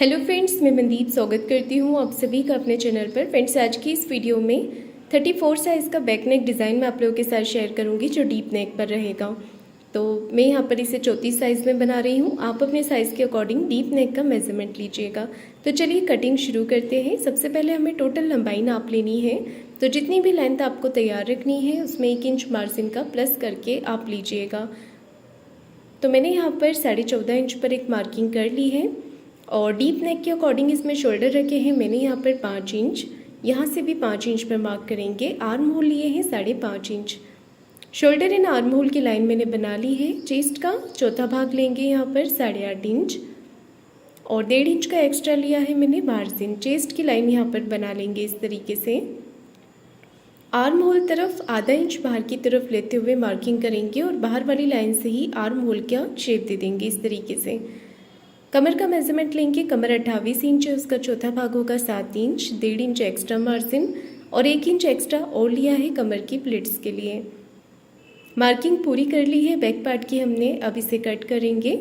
Hello friends, मैं मनदीप स्वागत करती हूँ आप सभी का अपने चैनल पर। फ्रेंड्स, आज की इस वीडियो में 34 साइज़ का बैक नेक डिज़ाइन मैं आप लोगों के साथ शेयर करूँगी जो डीप नेक पर रहेगा। तो मैं यहाँ पर इसे 34 साइज़ में बना रही हूँ। आप अपने साइज़ के अकॉर्डिंग डीप नेक का मेजरमेंट लीजिएगा। तो चलिए कटिंग शुरू करते हैं। सबसे पहले हमें टोटल लंबाई नाप लेनी है। तो जितनी भी लेंथ आपको तैयार रखनी है उसमें 1 इंच मार्जिन का प्लस करके आप लीजिएगा। तो मैंने यहाँ पर 14.5 इंच पर एक मार्किंग कर ली है और डीप नेक के अकॉर्डिंग इसमें शोल्डर रखे हैं मैंने यहाँ पर 5 इंच, यहाँ से भी 5 इंच पर मार्क करेंगे। आर्म होल लिए हैं 5.5 inch. Shoulder and arm hole की लाइन मैंने बना ली है। चेस्ट का चौथा भाग लेंगे यहाँ पर 8.5 इंच और 1.5 इंच का एक्स्ट्रा लिया है मैंने मार्जिन। चेस्ट की लाइन यहाँ पर बना लेंगे इस तरीके से। आर्म होल तरफ आधा इंच बाहर की तरफ लेते हुए मार्किंग करेंगे और बाहर वाली लाइन से ही आर्म होल का शेप दे देंगे इस तरीके से। कमर का मेजरमेंट लेंगे। कमर 28 इंच है, उसका चौथा भाग होगा 7 इंच। 1.5 इंच एक्स्ट्रा मार्जिन और 1 इंच एक्स्ट्रा और लिया है कमर की प्लेट्स के लिए। मार्किंग पूरी कर ली है बैक पार्ट की हमने। अब इसे कट करेंगे।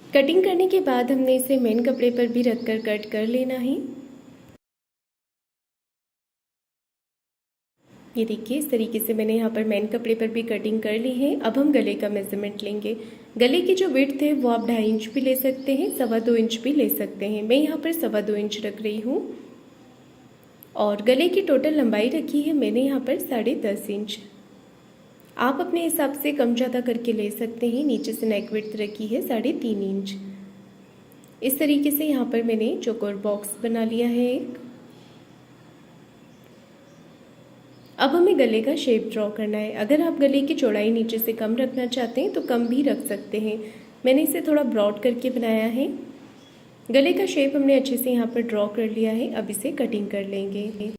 कटिंग करने के बाद हमने इसे मेन कपड़े पर भी रखकर कट कर लेना है। ये देखिए, इस तरीके से मैंने यहाँ पर मेन कपड़े पर भी कटिंग कर ली है। अब हम गले का मेजरमेंट लेंगे। गले की जो विड्थ है वो आप 2.5 इंच भी ले सकते हैं, 2.25 इंच भी ले सकते हैं। मैं यहाँ पर 2.25 इंच रख रही हूँ और गले की टोटल लंबाई रखी है मैंने यहाँ पर 10.5 इंच। आप अपने हिसाब से कम ज़्यादा करके ले सकते हैं। नीचे से नेक विड्थ रखी है 3.5 इंच। इस तरीके से यहाँ पर मैंने चौकोर बॉक्स बना लिया है एक। अब हमें गले का शेप ड्रॉ करना है। अगर आप गले की चौड़ाई नीचे से कम रखना चाहते हैं तो कम भी रख सकते हैं। मैंने इसे थोड़ा ब्रॉड करके बनाया है। गले का शेप हमने अच्छे से यहाँ पर ड्रॉ कर लिया है। अब इसे कटिंग कर लेंगे।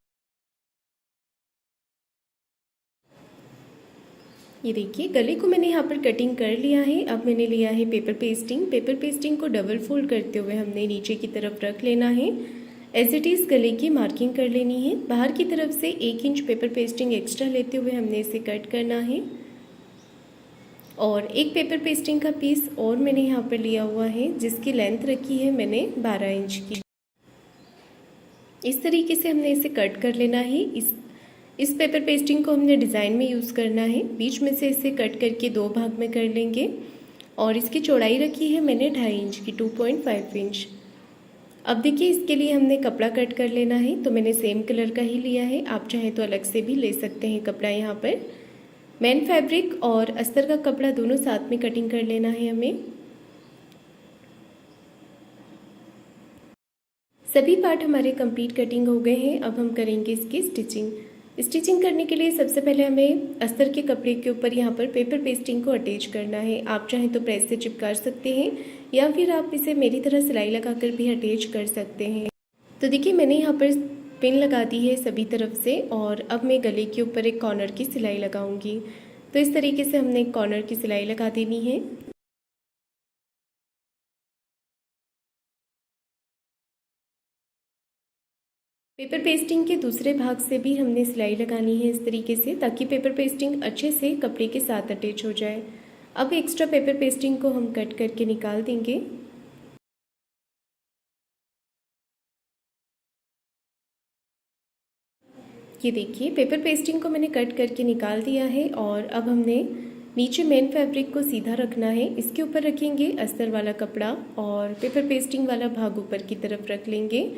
ये देखिए, गले को मैंने यहाँ पर कटिंग कर लिया है। अब मैंने लिया है पेपर पेस्टिंग। पेपर पेस्टिंग को डबल फोल्ड करते हुए हमने नीचे की तरफ रख लेना है। एज इट इज़ गले की मार्किंग कर लेनी है। बाहर की तरफ से 1 इंच पेपर पेस्टिंग एक्स्ट्रा लेते हुए हमने इसे कट करना है और एक पेपर पेस्टिंग का पीस और मैंने यहाँ पर लिया हुआ है जिसकी लेंथ रखी है मैंने 12 इंच की। इस तरीके से हमने इसे कट कर लेना है। इस पेपर पेस्टिंग को हमने डिज़ाइन में यूज़ करना है। बीच में से इसे कट करके 2 भाग में कर लेंगे और इसकी चौड़ाई रखी है मैंने 2.5 इंच की, 2.5 इंच। अब देखिए, इसके लिए हमने कपड़ा कट कर लेना है। तो मैंने सेम कलर का ही लिया है, आप चाहें तो अलग से भी ले सकते हैं कपड़ा। यहाँ पर मैन फैब्रिक और अस्तर का कपड़ा दोनों साथ में कटिंग कर लेना है हमें। सभी पार्ट हमारे कंप्लीट कटिंग हो गए हैं। अब हम करेंगे इसकी स्टिचिंग। स्टिचिंग करने के लिए सबसे पहले हमें अस्तर के कपड़े के ऊपर यहाँ पर पेपर पेस्टिंग को अटैच करना है। आप चाहें तो प्रेस से चिपका सकते हैं या फिर आप इसे मेरी तरह सिलाई लगाकर भी अटैच कर सकते हैं। तो देखिए, मैंने यहाँ पर पिन लगा दी है सभी तरफ से और अब मैं गले के ऊपर एक कॉर्नर की सिलाई लगाऊंगी। तो इस तरीके से हमने एक कॉर्नर की सिलाई लगा देनी है। पेपर पेस्टिंग के दूसरे भाग से भी हमने सिलाई लगानी है इस तरीके से, ताकि पेपर पेस्टिंग अच्छे से कपड़े के साथ अटैच हो जाए। अब एक्स्ट्रा पेपर पेस्टिंग को हम कट करके निकाल देंगे। ये देखिए, पेपर पेस्टिंग को मैंने कट करके निकाल दिया है और अब हमने नीचे मेन फैब्रिक को सीधा रखना है। इसके ऊपर रखेंगे अस्तर वाला कपड़ा और पेपर पेस्टिंग वाला भाग ऊपर की तरफ रख लेंगे।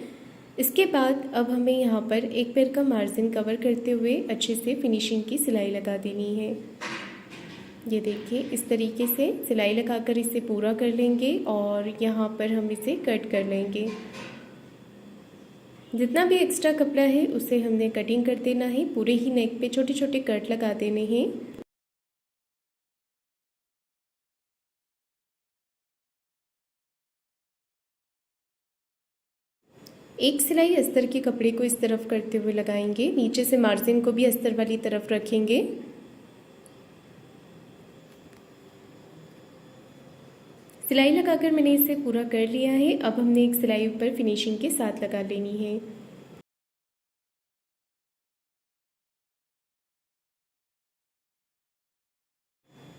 इसके बाद अब हमें यहाँ पर एक पैर का मार्जिन कवर करते हुए अच्छे से फिनिशिंग की सिलाई लगा देनी है। ये देखिए, इस तरीके से सिलाई लगाकर इसे पूरा कर लेंगे और यहाँ पर हम इसे कट कर लेंगे। जितना भी एक्स्ट्रा कपड़ा है उसे हमने कटिंग कर देना है। पूरे ही नेक पे छोटे छोटे कट लगा देने हैं। एक सिलाई अस्तर के कपड़े को इस तरफ करते हुए लगाएंगे। नीचे से मार्जिन को भी अस्तर वाली तरफ रखेंगे। सिलाई लगाकर मैंने इसे पूरा कर लिया है। अब हमने एक सिलाई ऊपर फिनिशिंग के साथ लगा लेनी है।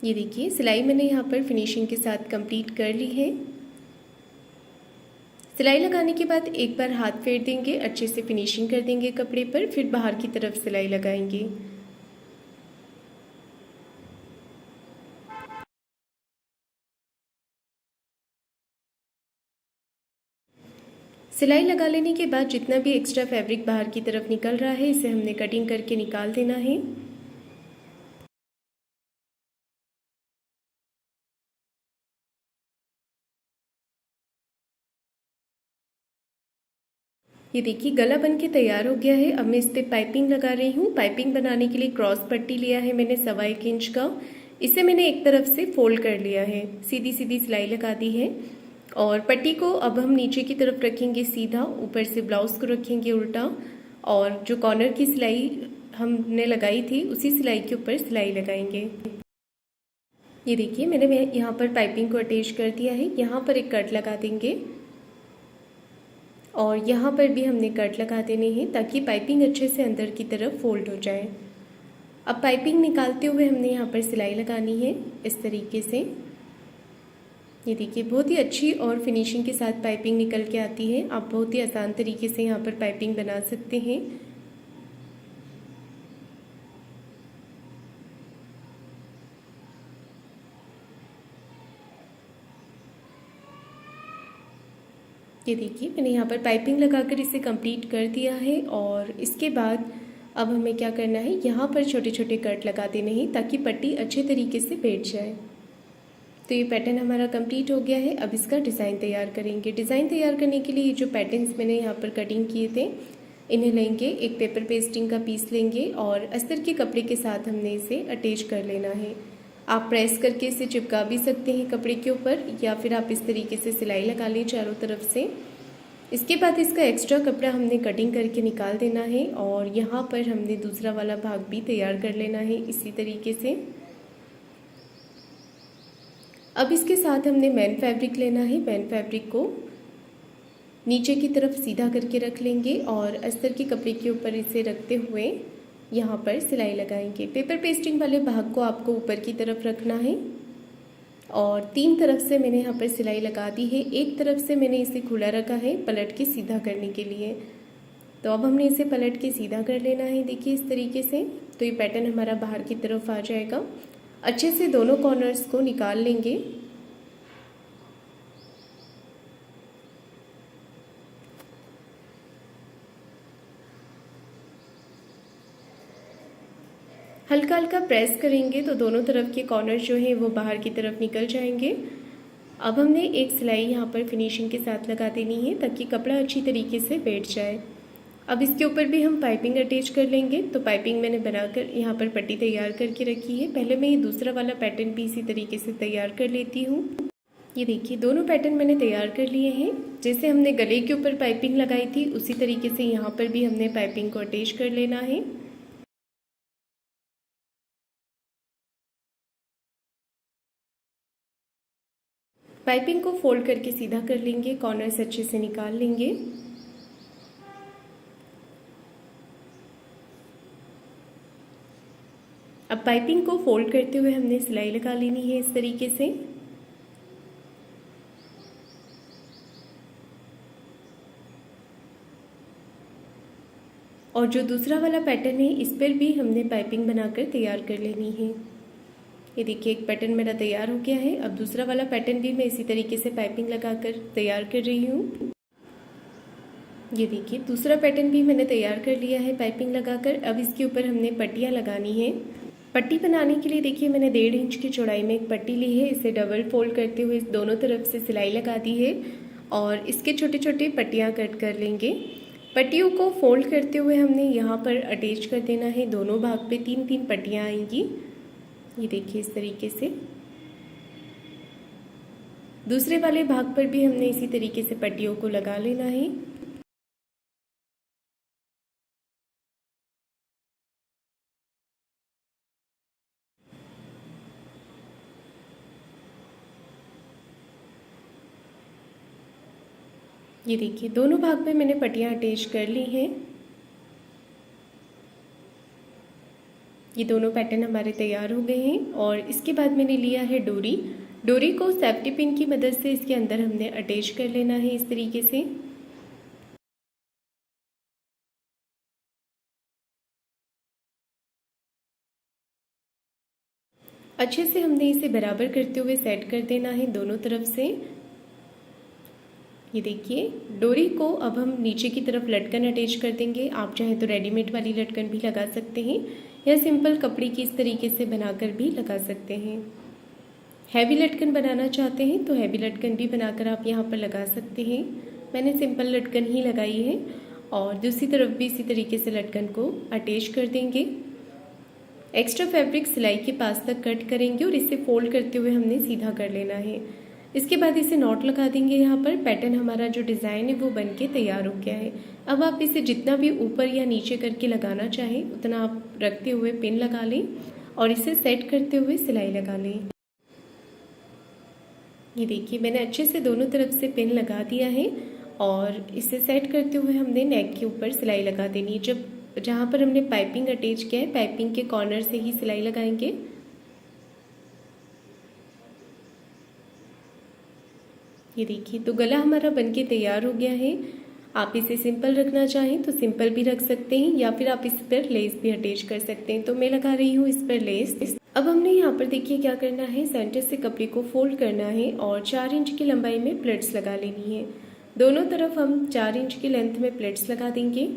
ये देखिए सिलाई मैंने यहाँ पर फिनिशिंग के साथ कंप्लीट कर ली है। सिलाई लगाने के बाद एक बार हाथ फेर देंगे, अच्छे से फिनिशिंग कर देंगे कपड़े पर, फिर बाहर की तरफ सिलाई लगाएंगे। सिलाई लगा लेने के बाद जितना भी एक्स्ट्रा फैब्रिक बाहर की तरफ निकल रहा है इसे हमने कटिंग करके निकाल देना है। ये देखिए गला बन के तैयार हो गया है। अब मैं इस पर पाइपिंग लगा रही हूँ। पाइपिंग बनाने के लिए क्रॉस पट्टी लिया है मैंने 1.25 इंच का। इसे मैंने एक तरफ से फोल्ड कर लिया है, सीधी सीधी सिलाई लगा दी है। और पट्टी को अब हम नीचे की तरफ रखेंगे सीधा, ऊपर से ब्लाउज को रखेंगे उल्टा, और जो कॉर्नर की सिलाई हमने लगाई थी उसी सिलाई के ऊपर सिलाई लगाएंगे। ये देखिए मैंने यहाँ पर पाइपिंग को अटैच कर दिया है। यहाँ पर एक कट लगा देंगे और यहाँ पर भी हमने कट लगा देने हैं ताकि पाइपिंग अच्छे से अंदर की तरफ फोल्ड हो जाए। अब पाइपिंग निकालते हुए हमने यहाँ पर सिलाई लगानी है इस तरीके से। ये देखिए बहुत ही अच्छी और फिनिशिंग के साथ पाइपिंग निकल के आती है। आप बहुत ही आसान तरीके से यहाँ पर पाइपिंग बना सकते हैं। ये देखिए मैंने यहाँ पर पाइपिंग लगाकर इसे कंप्लीट कर दिया है। और इसके बाद अब हमें क्या करना है, यहाँ पर छोटे छोटे कट लगा देने हैं ताकि पट्टी अच्छे तरीके से बैठ जाए। तो ये पैटर्न हमारा कंप्लीट हो गया है। अब इसका डिज़ाइन तैयार करेंगे। डिज़ाइन तैयार करने के लिए ये जो पैटर्न्स मैंने यहाँ पर कटिंग किए थे इन्हें लेंगे, एक पेपर पेस्टिंग का पीस लेंगे और अस्तर के कपड़े के साथ हमने इसे अटैच कर लेना है। आप प्रेस करके इसे चिपका भी सकते हैं कपड़े के ऊपर, या फिर आप इस तरीके से सिलाई लगा लें चारों तरफ से। इसके बाद इसका एक्स्ट्रा कपड़ा हमने कटिंग करके निकाल देना है और यहाँ पर हमने दूसरा वाला भाग भी तैयार कर लेना है इसी तरीके से। अब इसके साथ हमने मैन फैब्रिक लेना है। मैन फैब्रिक को नीचे की तरफ सीधा करके रख लेंगे और अस्तर के कपड़े के ऊपर इसे रखते हुए यहाँ पर सिलाई लगाएंगे। पेपर पेस्टिंग वाले भाग को आपको ऊपर की तरफ रखना है और 3 तरफ से मैंने यहाँ पर सिलाई लगा दी है। एक तरफ से मैंने इसे खुला रखा है पलट के सीधा करने के लिए। तो अब हमने इसे पलट के सीधा कर लेना है, देखिए इस तरीके से। तो ये पैटर्न हमारा बाहर की तरफ आ जाएगा। अच्छे से दोनों कॉर्नर्स को निकाल लेंगे। हल्का हल्का प्रेस करेंगे तो दोनों तरफ के कॉर्नर जो हैं वो बाहर की तरफ निकल जाएंगे। अब हमने एक सिलाई यहाँ पर फिनिशिंग के साथ लगा देनी है ताकि कपड़ा अच्छी तरीके से बैठ जाए। अब इसके ऊपर भी हम पाइपिंग अटैच कर लेंगे। तो पाइपिंग मैंने बनाकर यहाँ पर पट्टी तैयार करके रखी है। पहले मैं ये दूसरा वाला पैटर्न भी इसी तरीके से तैयार कर लेती हूँ। ये देखिए दोनों पैटर्न मैंने तैयार कर लिए हैं। जैसे हमने गले के ऊपर पाइपिंग लगाई थी उसी तरीके से यहाँ पर भी हमने पाइपिंग को अटैच कर लेना है। पाइपिंग को फोल्ड करके सीधा कर लेंगे, कॉर्नर्स अच्छे से निकाल लेंगे। अब पाइपिंग को फोल्ड करते हुए हमने सिलाई लगा लेनी है इस तरीके से। और जो दूसरा वाला पैटर्न है इस पर भी हमने पाइपिंग बनाकर तैयार कर लेनी है। ये देखिए एक पैटर्न मेरा तैयार हो गया है। अब दूसरा वाला पैटर्न भी मैं इसी तरीके से पाइपिंग लगाकर तैयार कर रही हूँ। ये देखिए दूसरा पैटर्न भी मैंने तैयार कर लिया है पाइपिंग लगाकर। अब इसके ऊपर हमने पट्टियाँ लगानी है। पट्टी बनाने के लिए देखिए मैंने 1.5 इंच की चौड़ाई में एक पट्टी ली है। इसे डबल फोल्ड करते हुए दोनों तरफ से सिलाई लगा दी है और इसके छोटे छोटे पट्टियाँ कट कर लेंगे। पट्टियों को फोल्ड करते हुए हमने यहाँ पर अटैच कर देना है। दोनों भाग पे 3-3 पट्टियाँ आएंगी। ये देखिए इस तरीके से। दूसरे वाले भाग पर भी हमने इसी तरीके से पट्टियों को लगा लेना है। ये देखिए दोनों भाग पे मैंने पट्टियाँ अटैच कर ली हैं। ये दोनों पैटर्न हमारे तैयार हो गए हैं। और इसके बाद मैंने लिया है डोरी। डोरी को सेफ्टी पिन की मदद से इसके अंदर हमने अटैच कर लेना है इस तरीके से। अच्छे से हमने इसे बराबर करते हुए सेट कर देना है दोनों तरफ से। ये देखिए, डोरी को अब हम नीचे की तरफ लटकन अटैच कर देंगे। आप चाहें तो रेडीमेड वाली लटकन भी लगा सकते हैं या सिंपल कपड़े की इस तरीके से बनाकर भी लगा सकते हैं। हैवी लटकन बनाना चाहते हैं तो हैवी लटकन भी बनाकर आप यहाँ पर लगा सकते हैं। मैंने सिंपल लटकन ही लगाई है। और दूसरी तरफ भी इसी तरीके से लटकन को अटैच कर देंगे। एक्स्ट्रा फैब्रिक सिलाई के पास तक कट करेंगे और इसे फोल्ड करते हुए हमने सीधा कर लेना है। इसके बाद इसे नॉट लगा देंगे। यहाँ पर पैटर्न हमारा जो डिज़ाइन है वो बन के तैयार हो गया है। अब आप इसे जितना भी ऊपर या नीचे करके लगाना चाहें उतना आप रखते हुए पिन लगा लें और इसे सेट करते हुए सिलाई लगा लें। ये देखिए, मैंने अच्छे से दोनों तरफ से पिन लगा दिया है और इसे सेट करते हुए हमने नेक के ऊपर सिलाई लगा देनी है। जहाँ पर हमने पाइपिंग अटैच किया है, पाइपिंग के कॉर्नर से ही सिलाई लगाएंगे। ये देखिए, तो गला हमारा बनके तैयार हो गया है। आप इसे सिंपल रखना चाहें तो सिंपल भी रख सकते हैं या फिर आप इस पर लेस भी अटैच कर सकते हैं। तो मैं लगा रही हूँ इस पर लेस। अब हमने यहाँ पर देखिए क्या करना है, सेंटर से कपड़े को फोल्ड करना है और 4 इंच की लंबाई में प्लेट्स लगा लेनी है। दोनों तरफ हम 4 इंच की लेंथ में प्लेट्स लगा देंगे।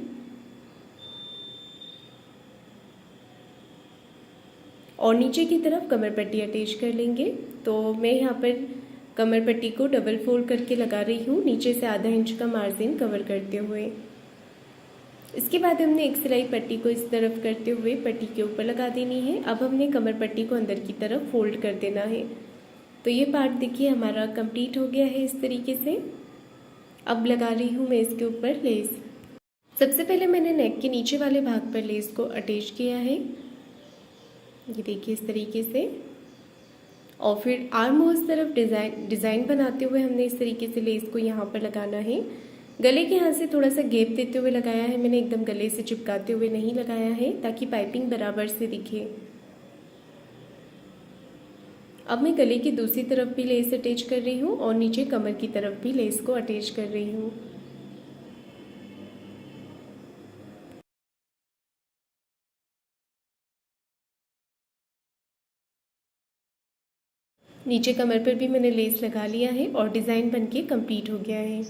और नीचे की तरफ कमर पट्टी अटैच कर लेंगे। तो मैं यहाँ पर कमर पट्टी को डबल फोल्ड करके लगा रही हूँ, नीचे से आधा इंच का मार्जिन कवर करते हुए। इसके बाद हमने एक सिलाई पट्टी को इस तरफ करते हुए पट्टी के ऊपर लगा देनी है। अब हमने कमर पट्टी को अंदर की तरफ फोल्ड कर देना है। तो ये पार्ट देखिए हमारा कंप्लीट हो गया है इस तरीके से। अब लगा रही हूँ मैं इसके ऊपर लेस। सबसे पहले मैंने नेक के नीचे वाले भाग पर लेस को अटैच किया है, ये देखिए इस तरीके से। और फिर आर्म होल्स तरफ डिज़ाइन बनाते हुए हमने इस तरीके से लेस को यहाँ पर लगाना है। गले के यहाँ से थोड़ा सा गैप देते हुए लगाया है मैंने, एकदम गले से चिपकाते हुए नहीं लगाया है ताकि पाइपिंग बराबर से दिखे। अब मैं गले की दूसरी तरफ भी लेस अटैच कर रही हूँ और नीचे कमर की तरफ भी लेस को अटैच कर रही हूँ। नीचे कमर पर भी मैंने लेस लगा लिया है और डिज़ाइन बनके कंप्लीट हो गया है।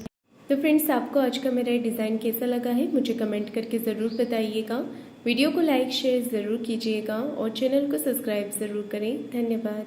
तो फ्रेंड्स, आपको आज का मेरा डिज़ाइन कैसा लगा है मुझे कमेंट करके ज़रूर बताइएगा। वीडियो को लाइक शेयर ज़रूर कीजिएगा और चैनल को सब्सक्राइब ज़रूर करें। धन्यवाद।